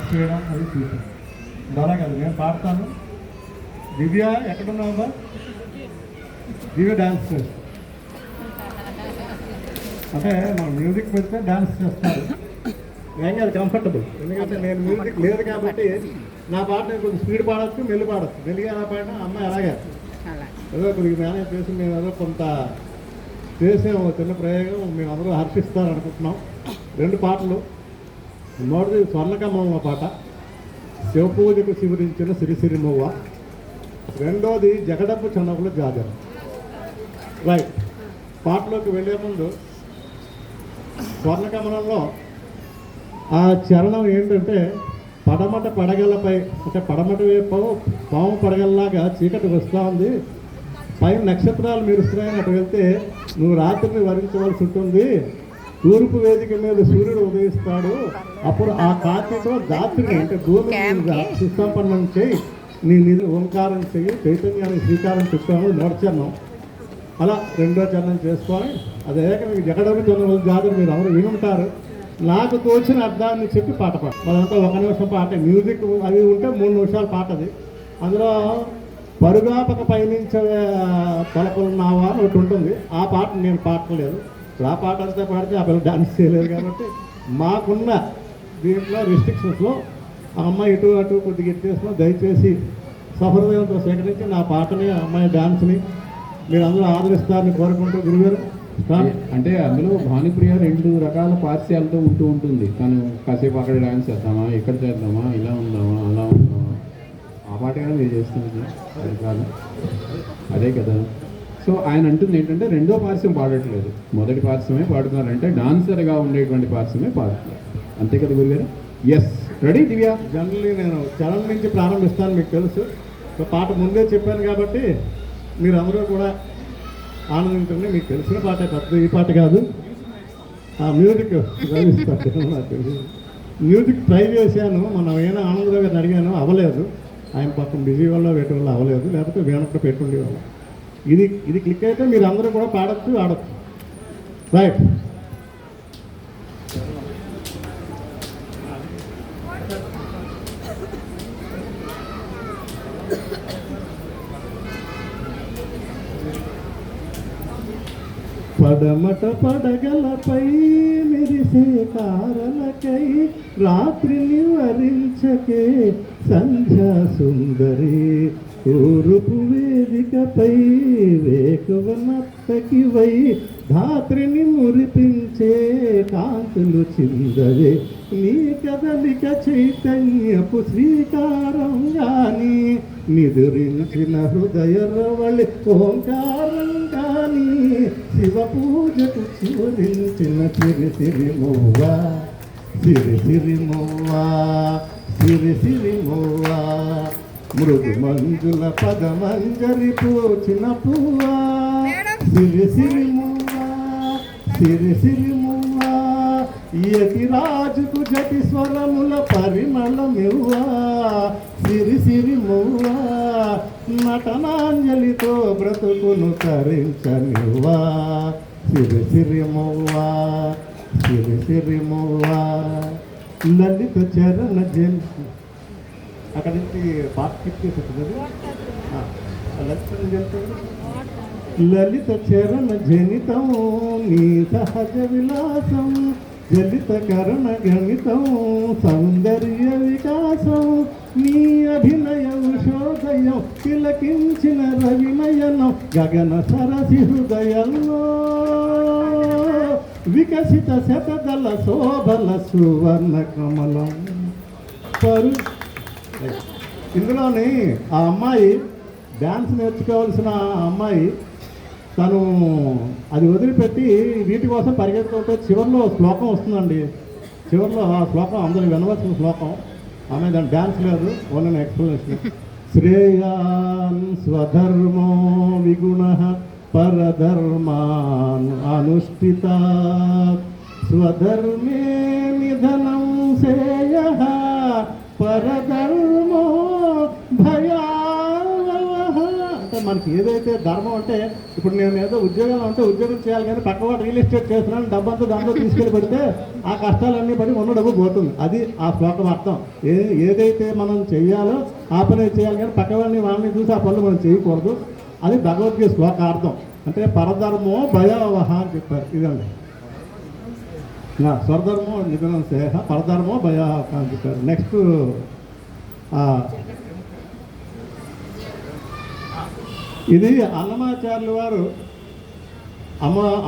Dance చేయడం అది చూసాను. అలా కాదు, నేను పాడతాను. దివ్య ఎక్కడున్నావా? దివ్య డాన్స్ చేస్తాను. అంటే మనం మ్యూజిక్ పెడితే డాన్స్ చేస్తారు. ఏం కాదు, కంఫర్టబుల్. ఎందుకంటే నేను మ్యూజిక్ లేదు కాబట్టి నా పాట నేను కొంచెం స్పీడ్ పాడచ్చు, మెల్లి పాడచ్చు. మెల్లిగా ఎలా పాడినా అమ్మాయి అలాగే ఏదో కొద్దిగా మేనేజ్ చేసి మేము ఏదో కొంత చేసాము. చిన్న ప్రయోగం మేము అందరూ హర్షిస్తారనుకుంటున్నాం. 2 పాటలు. మొదటిది స్వర్ణకమల పాట, శివపూజకు శివరించిన సిరిసిరి మువ్వ. రెండోది జగడపు చన్నపుల జాజర. రైట్, పాటలోకి వెళ్ళే ముందు స్వర్ణకమలంలో ఆ చరణం ఏంటంటే, పడమట పడగలపై, అంటే పడమట వైపు పాము పడగలలాగా చీకటి వస్తూ ఉంది, పైన నక్షత్రాలు మెరుస్తున్నాయని అటు వెళ్తే నువ్వు రాత్రిని వరించవలసి ఉంటుంది. తూర్పు వేదిక మీద సూర్యుడు ఉదయిస్తాడు, అప్పుడు ఆ కాంతితో రాత్రిని అంటే భూమిని సుసంపన్నం చేయి, నీ నిధి ఓంకారం చెయ్యి, చైతన్యానికి శ్రీకారం చుట్టాము. నోడ్చరణం అలా 2వ చరణం చేసుకొని అదే మీకు జగడవి తొమ్మిది జాతర మీరు అందరూ వినుంటారు. నాకు తోచిన అర్థాన్ని చెప్పి పాట అదంతా 1 నిమిషం పాట. మ్యూజిక్ అవి ఉంటే 3 నిమిషాలు పాట. అది అందులో పరుగాపక పయనించే తలపులున్నావా అని ఒకటి ఉంటుంది. ఆ పాట నేను పాడలేదు. ఆ పాట అంతా పాడితే ఆ పిల్లలు డాన్స్ చేయలేదు. కాబట్టి మాకున్న దీంట్లో రిస్ట్రిక్షన్స్లో ఆ అమ్మాయి ఇటు అటు కొద్దిగా ఎత్తేసినా దయచేసి సహృదయంతో సేకరించి నా పాటని, అమ్మాయి డాన్స్ని మీరు అందరూ ఆదరిస్తారని కోరుకుంటూ గురుగారు. అంటే అందులో భానుప్రియ 2 రకాల పార్శ్యాలతో ఉంటుంది. తను కాసేపు అక్కడ డాన్స్ చేద్దామా, ఇక్కడ చేద్దామా, ఇలా ఉందామా, అలా ఉందామా, ఆ పాట కదా మీరు చేస్తుంది. అది కాదు, అదే కదా. సో ఆయన అంటుంది ఏంటంటే 2వ పార్శ్యం పాడట్లేదు, మొదటి పార్శ్యమే పాడుతున్నారు. అంటే డాన్సర్గా ఉండేటువంటి పార్శ్యమే పాడుతున్నారు. అంతే కదా గురుగారు? ఎస్, రెడీ దివ్య? జనరల్లీ నేను చరణం నుంచి ప్రారంభిస్తాను, మీకు తెలుసు. సో పాట ముందే చెప్పాను కాబట్టి మీరు అందరూ కూడా ఆనందించండి. మీకు తెలిసిన పాట పెద్ద ఈ పాట కాదు. ఆ మ్యూజిక్ మ్యూజిక్ ట్రై చేశాను. మనం ఏమైనా ఆనందరావు గారిని అడిగాను, అవ్వలేదు. ఆయన పక్కన బిజీ వల్ల వేటి వల్ల అవ్వలేదు, లేకపోతే వేణప్పుడు పెట్టుండే వాళ్ళు. ఇది క్లిక్ అయితే మీరు అందరూ కూడా పాడచ్చు, ఆడచ్చు. రైట్, పడమట పడగలపై మెరిసే తారలకై రాత్రిని వరించకే సంధ్యా సుందరి, తూర్పు వేదికపై వేకువనత్తకి వై ధాత్రిని మురిపించే కాంతులు చిందవే, నీ కదలిక చైతన్యపు శ్రీకారం గాని నిదురించిన హృదయ రవళి ఓంకారం గాని శివ పూజకు చివరించిన సిరి మువ్వా, సిరి మువ్వా, సిరి మువ్వా, మృదు మంజుల పదమంజరి పూచిన పువ్వా, సిరి మువ్వా, సిరి మువ్వా, యతి రాజుకు జటి స్వరముల పరిమళమివ్వా, సిరి మువ్వా, నటనాంజలితో బ్రతుకును తరించనివ్వా, సిరి మువ్వా, సిరి మువ్వా. లలిత చరణ జన్ అక్కడి నుంచి పాట కిట్టేస్తుంది. లలిత చరణ జనితం నీ సహజ విలాసం, జలిత కరణ గణితం సౌందర్య వికాసం, నీ అభినయ ఉషోదయం తిలకించిన రవినయనం గగన సరసి హృదయంలో వికసిత శతదళ శోభల సువర్ణ కమలం. ఇందులోని ఆ అమ్మాయి డ్యాన్స్ నేర్చుకోవాల్సిన అమ్మాయి తను అది వదిలిపెట్టి వీటి కోసం పరిగెత్తుకుంటే చివరిలో శ్లోకం వస్తుందండి. చివరిలో ఆ శ్లోకం అందరూ వినవలసిన శ్లోకం. ఆమె దాని డ్యాన్స్ లేదు, ఓన్లీ ఎక్స్ప్లెనేషన్. శ్రేయాన్ స్వధర్మో విగుణ పరధర్మాన్ అనుష్ఠిత, స్వధర్మే నిధనం శ్రేయః పరధర్మో భయావహ. అంటే మనకి ఏదైతే ధర్మం అంటే ఇప్పుడు నేను ఏదో ఉద్యోగంలో ఉంటే ఉద్యోగం చేయాలి కానీ పక్కవాడు రియల్ ఎస్టేట్ చేస్తున్నాను డబ్బంతా దాంట్లో తీసుకెళ్ళి పెడితే ఆ కష్టాలన్నీ పడి ఉన్న డబ్బు పోతుంది. అది ఆ శ్లోకం అర్థం. ఏదైతే మనం చెయ్యాలో ఆ పని చేయాలి కానీ పక్కవాడిని వాళ్ళని చూసి ఆ పనులు మనం చేయకూడదు. అది భగవద్గీత శ్లోకార్థం. అంటే పరధర్మో భయావహ అని చెప్పారు. ఇదండి స్వధర్మో నిధనం సేహ పరధర్మో భయావహ అని చెప్పారు. నెక్స్ట్ ఇది అన్నమాచార్యుల వారు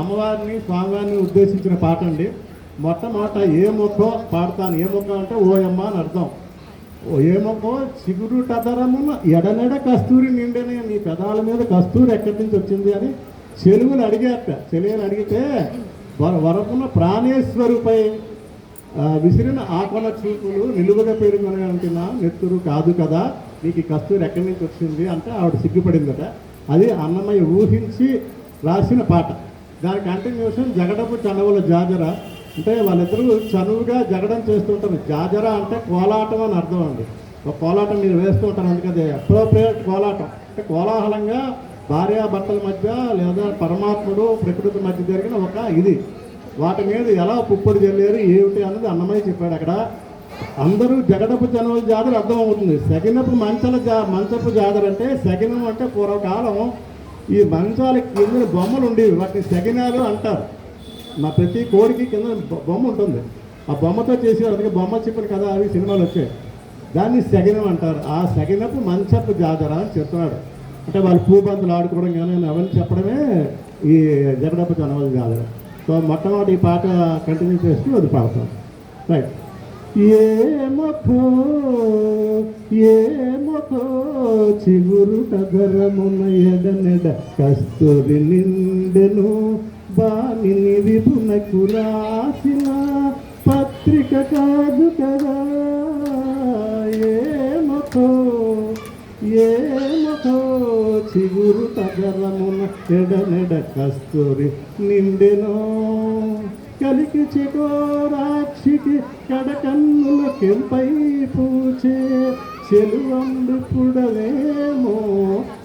అమ్మవారిని స్వామివారిని ఉద్దేశించిన పాట అండి. మొట్టమొదట ఏ ముఖం పాడతాను. ఏ ముఖం అంటే ఓయమ్మ అని అర్థం. ఏ ముఖం చిగురు టదరమున ఎడనెడ కస్తూరి నిండనే నీ పెదాల మీద కస్తూరి ఎక్కడి నుంచి వచ్చింది అని చెలువులు అడిగారట. చెలువులు అడిగితే వరకున్న ప్రాణేశ్వరుపై విసిరిన ఆకొన చూపులు నిలువుగా పెరుగున నెత్తురు కాదు కదా నీకు ఈ కస్తూరి ఎక్కడి నుంచి వచ్చింది అంటే ఆవిడ సిగ్గుపడిందట. అది అన్నమయ్య ఊహించి రాసిన పాట. దాని కంటిన్యూషన్ జగడపు చనువుల జాజర. అంటే వాళ్ళిద్దరూ చనువుగా జగడం చేస్తుంటారు. జాజర అంటే కోలాటం అని అర్థం అండి. ఒక కోలాటం మీరు వేస్తూ ఉంటారు, అందుకదే అప్రోప్రియేట్ కోలాటం. అంటే కోలాహలంగా భార్యాభర్తల మధ్య లేదా పరమాత్ముడు ప్రకృతి మధ్య జరిగిన ఒక ఇది. వాటి మీద ఎలా పుప్పొడి జల్లేరు ఏమిటి అన్నది అన్నమయ్య చెప్పాడు అక్కడ. అందరూ జగడపు చనువుల జాతర అర్థమవుతుంది. సగినపు మంచపు జాతర అంటే సగినం అంటే పూర్వకాలం ఈ మంచాలకి కింద బొమ్మలు ఉండేవి, వాటిని సగినాలు అంటారు. మా ప్రతి కోడికి కింద బొమ్మ ఉంటుంది, ఆ బొమ్మతో చేసేవారు. అందుకే బొమ్మ చెప్పిన కదా అవి సినిమాలు వచ్చాయి. దాన్ని సగినం అంటారు. ఆ సగినపు మంచపు జాతర అని చెప్తున్నాడు. అంటే వాళ్ళు పూబంతులు ఆడుకోవడం కానీ అవన్నీ చెప్పడమే ఈ జగడపు చనువుల జాతర. సో మొట్టమొదటి ఈ పాట కంటిన్యూ చేస్తూ అది పాడతాం. రైట్. ఏమో చిగురు కదరమున ఎడనెడ కస్తూరి నిండెను బాణిని విభునకు రాసిన పత్రిక కాదు కదా. ఏమో చిగురు కదరమున ఎడనెడ కస్తూరి నిండెనో కలికి చికోరాక్షికి కడకన్నుల కెంపై పూచే చెలువండు పుడవేమో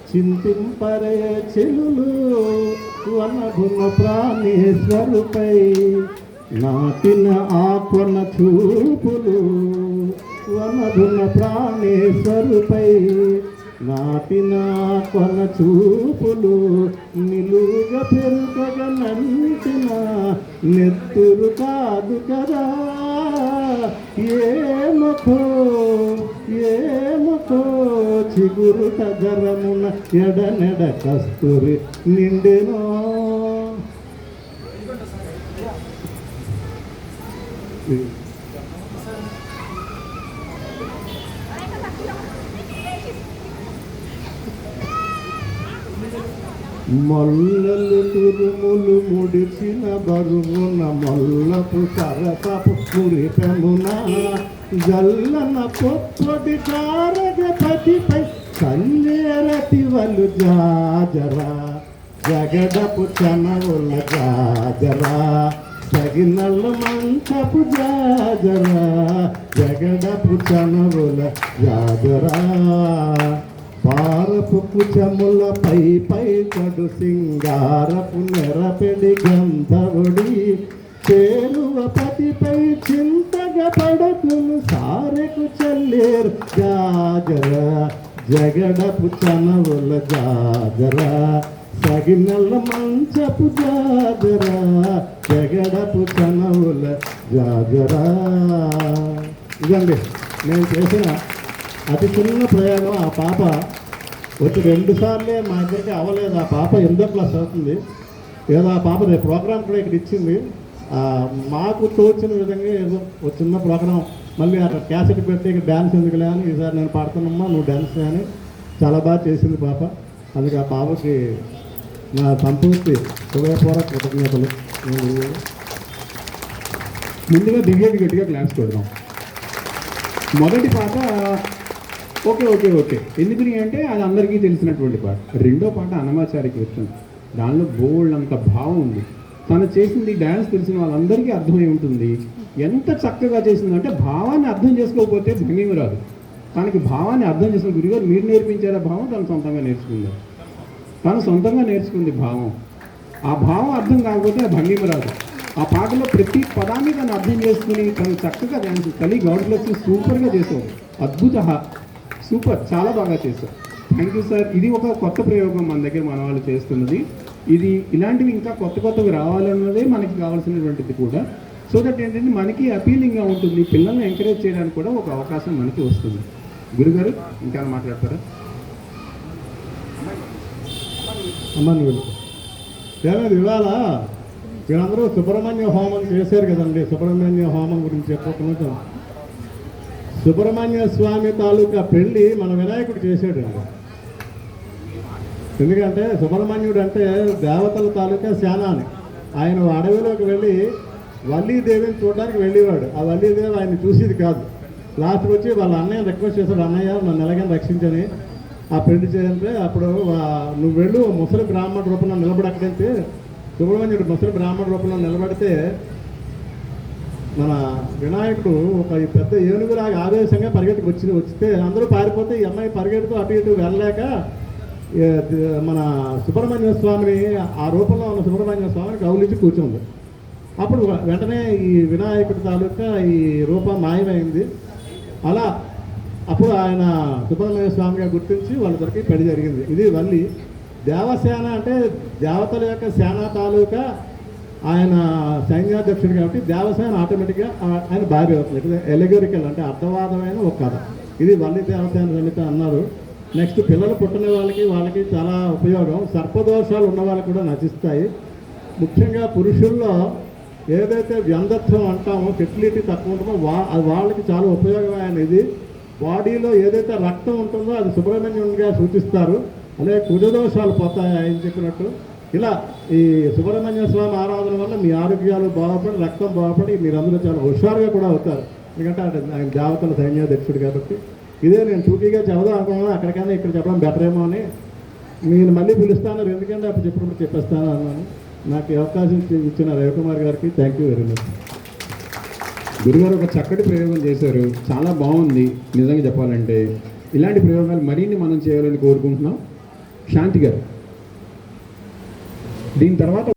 చింతింపరే చెలులు వనభున ప్రాణేశ్వరుపై నాటిన ఆకొన చూపులు వనభున ప్రాణేశ్వరుపై నాటిన కొన చూపులు నిలువుగా పెరుగగా నంటిన నెత్తురు కాదు కదా. ఏమో చిగురు కదరమున ఎడనెడ కస్తూరి నిండెనో. మొల్లలు తిరుములు ముడిచిన బరువున మొల్లపు సరసపు కురిపెమున జల్లన పొప్పటి కారగపతిపై కన్నేరటి వలు జాజరా జగడపు చనవుల జాజరా సగినల్ల మంచపు జాజరా జగడపు చనవుల జాజరా పారపు కుచముల పై కడు సింగారపు నెరపెడి గంధవుడి చేరువ పతిపై చింతగా పడకును సారెకు చల్లేరు జాజర జగడపు చనవుల జాజర సగినల్ల మంచపు జాజర జగడపు చనవుల జాజర. ఇదండి నేను చేసిన అతి చిన్న ప్రయోగం. ఆ పాప వచ్చి 2 సార్లే మా దగ్గరికి అవ్వలేదు. ఆ పాప 8వ క్లాస్ అవుతుంది. ఏదో ఆ పాప రేపు ప్రోగ్రామ్ కూడా ఇక్కడ ఇచ్చింది. మాకు తోచిన విధంగా ఏదో ఒక చిన్న ప్రోగ్రాం మళ్ళీ అక్కడ క్యాసెట్ పెట్టి ఇక్కడ డ్యాన్స్ ఎందుకులే అని ఈసారి నేను పాడుతున్నామ్మా నువ్వు డ్యాన్స్ అని చాలా బాగా చేసింది పాప. అందుకే ఆ పాపకి నా సంపూర్తి హృదయపూర్వక కృతజ్ఞతలు. ముందుగా దివ్యకి గట్టిగా క్లాస్ కొడదాం. మొదటి పాట ఓకే ఎందుకని అంటే అది అందరికీ తెలిసినటువంటి పాట. రెండో పాట అన్నమాచార్య కీర్తన. దానిలో బోల్డ్ అంత భావం ఉంది. తను చేసింది డ్యాన్స్ తెలిసిన వాళ్ళందరికీ అర్థమై ఉంటుంది. ఎంత చక్కగా చేసిందంటే భావాన్ని అర్థం చేసుకోకపోతే భంగిమ రాదు. తనకి భావాన్ని అర్థం చేసిన గురుగారు మీరు నేర్పించారా భావం తను సొంతంగా నేర్చుకుందాం. తను సొంతంగా నేర్చుకుంది భావం. ఆ భావం అర్థం కాకపోతే ఆ భంగిమ రాదు. ఆ పాటలో ప్రతి పదాన్ని తను అర్థం చేసుకుని తను చక్కగా డ్యాన్స్ తల్లి గౌడ్లెస్ సూపర్గా చేసావు. అద్భుత, సూపర్, చాలా బాగా చేశావు. Thank you sir. ఇది ఒక కొత్త ప్రయోగం మన దగ్గర మన వాళ్ళు చేస్తున్నది. ఇది ఇలాంటివి ఇంకా కొత్తవి రావాలన్నదే మనకి కావాల్సినటువంటిది కూడా. సో దట్ ఏంటంటే మనకి అపీలింగ్గా ఉంటుంది, పిల్లల్ని ఎంకరేజ్ చేయడానికి కూడా ఒక అవకాశం మనకి వస్తుంది. గురుగారు ఇంకా మాట్లాడతారా? అమ్మని వెళ్ళు. ఏమైంది ఇవాళ మీరందరూ సుబ్రహ్మణ్య హోమం చేశారు కదండి. సుబ్రహ్మణ్య హోమం గురించి చెప్పకుండా సుబ్రహ్మణ్య స్వామి తాలూకా పెళ్ళి మన వినాయకుడు చేశాడు. ఎందుకంటే సుబ్రహ్మణ్యుడు అంటే దేవతల తాలూకా సేనాని. ఆయన అడవిలోకి వెళ్ళి వల్లీదేవిని చూడడానికి వెళ్ళేవాడు. ఆ వల్లీదేవి ఆయన చూసేది కాదు. లాస్ట్కి వచ్చి వాళ్ళ అన్నయ్య రిక్వెస్ట్ చేశాడు, అన్నయ్య నన్ను ఎలాగైనా రక్షించని, ఆ పెళ్లి చేయాలంటే అప్పుడు నువ్వు వెళ్ళు ముసలి బ్రాహ్మణ రూపంలో నిలబడి అక్కడైతే సుబ్రహ్మణ్యుడు ముసలి బ్రాహ్మణ రూపంలో నిలబడితే మన వినాయకుడు ఒక పెద్ద ఏనుగులాగా ఆవేశంగా పరిగెత్తుకు వచ్చితే అందరూ పారిపోతే ఈ అమ్మాయి పరిగెడుతూ అటు ఇటు వెళ్ళలేక మన సుబ్రహ్మణ్య స్వామిని, ఆ రూపంలో ఉన్న సుబ్రహ్మణ్య స్వామిని గౌలించి కూర్చుంది. అప్పుడు వెంటనే ఈ వినాయకుడి తాలూకా ఈ రూపం మాయమైంది. అలా అప్పుడు ఆయన సుబ్రహ్మణ్య స్వామిగా గుర్తించి వాళ్ళిద్దరికి పెళ్లి జరిగింది. ఇది వల్లి. దేవసేన అంటే దేవతల యొక్క సేన తాలూకా ఆయన సైన్యాధ్యక్షుడు కాబట్టి దేవసేన ఆటోమేటిక్గా ఆయన భార్య అవుతుంది. ఇక్కడ ఎలిగరికల్ అంటే అర్థవాదమైన ఒక కథ. ఇది వల్లి దేవసేన సమితి అన్నారు. నెక్స్ట్ పిల్లలు పుట్టిన వాళ్ళకి చాలా ఉపయోగం. సర్పదోషాలు ఉన్న వాళ్ళకి కూడా నశిస్తాయి. ముఖ్యంగా పురుషుల్లో ఏదైతే వ్యంధత్వం అంటామో, ఫెర్టిలిటీ తక్కువ ఉంటుందో అది వాళ్ళకి చాలా ఉపయోగమైన ఇది. బాడీలో ఏదైతే రక్తం ఉంటుందో అది సుబ్రహ్మణ్యునిగా సూచిస్తారు. అలాగే కుజదోషాలు పోతాయి ఆయన చెప్పినట్టు. ఇలా ఈ సుబ్రహ్మణ్య స్వామి ఆరాధన వల్ల మీ ఆరోగ్యాలు బాగుపడి, రక్తం బాగుపడి మీరందరూ చాలా హుషారుగా కూడా అవుతారు. ఎందుకంటే ఆయన దేవతల సైన్యాధ్యక్షుడు కాబట్టి. ఇదే నేను చూకీగా చెబుదాం అనుకున్నాను, అక్కడికైనా ఇక్కడ చెప్పడం బెటర్ ఏమో అని. నేను మళ్ళీ పిలుస్తాను, ఎందుకంటే అప్పుడు చెప్పినప్పుడు చెప్పేస్తాను అన్నాను. నాకు ఈ అవకాశం ఇచ్చిన రవికుమార్ గారికి థ్యాంక్ యూ వెరీ మచ్. గురుగారు ఒక చక్కటి ప్రయోగం చేశారు, చాలా బాగుంది. నిజంగా చెప్పాలంటే ఇలాంటి ప్రయోగాలు మరిన్ని మనం చేయాలని కోరుకుంటున్నాం. శాంతి గారు దీని తర్వాత